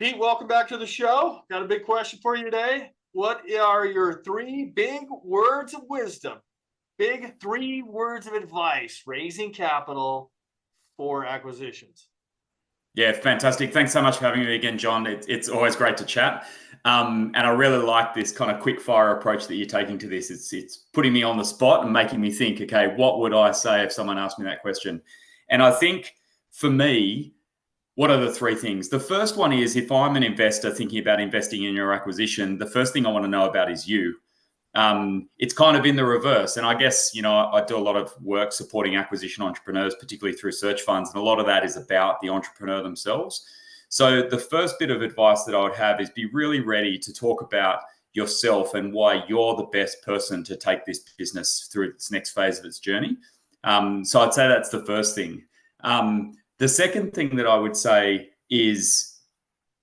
Pete, welcome back to the show. Got a big question for you today. What are your three big words of wisdom? Big three words of advice raising capital for acquisitions. Yeah, fantastic. Thanks so much for having me again, John. It's always great to chat. And I really like this kind of quick fire approach that you're taking to this. It's putting me on the spot and making me think, okay, what would I say if someone asked me that question? And I think for me, what are the three things? The first one is if I'm an investor thinking about investing in your acquisition, the first thing I want to know about is you. It's kind of in the reverse. And I guess, I do a lot of work supporting acquisition entrepreneurs, particularly through search funds. And a lot of that is about the entrepreneur themselves. So the first bit of advice that I would have is be really ready to talk about yourself and why you're the best person to take this business through its next phase of its journey. So I'd say that's the first thing. The second thing that I would say is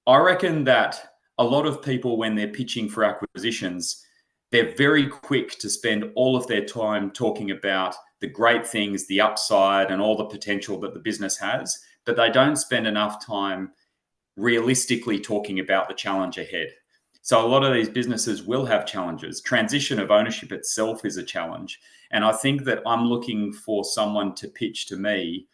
I reckon that a lot of people, when they're pitching for acquisitions, they're very quick to spend all of their time talking about the great things, the upside, and all the potential that the business has, but they don't spend enough time realistically talking about the challenge ahead. So a lot of these businesses will have challenges. Transition of ownership itself is a challenge. And I think that I'm looking for someone to pitch to me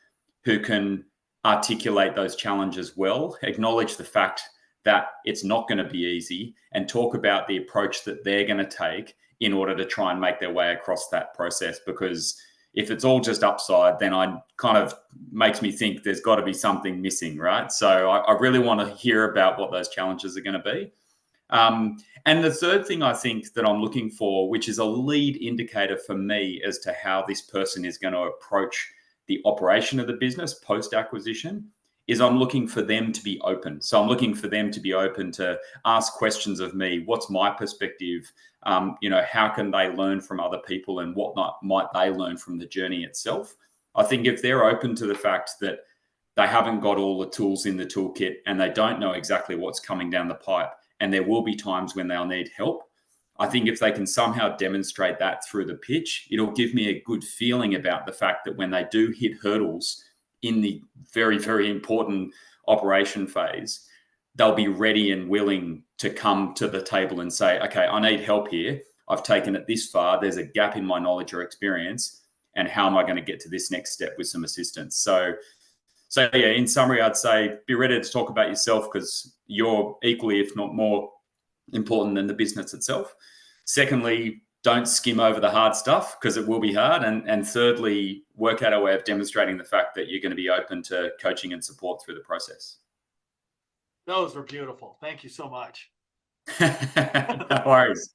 who can articulate those challenges well, acknowledge the fact that it's not going to be easy, and talk about the approach that they're going to take in order to try and make their way across that process. Because if it's all just upside, then I kind of makes me think there's got to be something missing, right? So I really want to hear about what those challenges are going to be. And the third thing I think that I'm looking for, which is a lead indicator for me as to how this person is going to approach the operation of the business post-acquisition, is I'm looking for them to be open. So I'm looking for them to be open to ask questions of me. What's my perspective? How can they learn from other people, and what might they learn from the journey itself? I think if they're open to the fact that they haven't got all the tools in the toolkit and they don't know exactly what's coming down the pipe, and there will be times when they'll need help, I think if they can somehow demonstrate that through the pitch, it'll give me a good feeling about the fact that when they do hit hurdles in the very, very important operation phase, they'll be ready and willing to come to the table and say, okay, I need help here. I've taken it this far. There's a gap in my knowledge or experience. And how am I going to get to this next step with some assistance? So yeah, in summary, I'd say be ready to talk about yourself, because you're equally, if not more, important than the business itself. Secondly, don't skim over the hard stuff, because it will be hard. And thirdly, work out a way of demonstrating the fact that you're going to be open to coaching and support through the process. Those were beautiful. Thank you so much. No worries.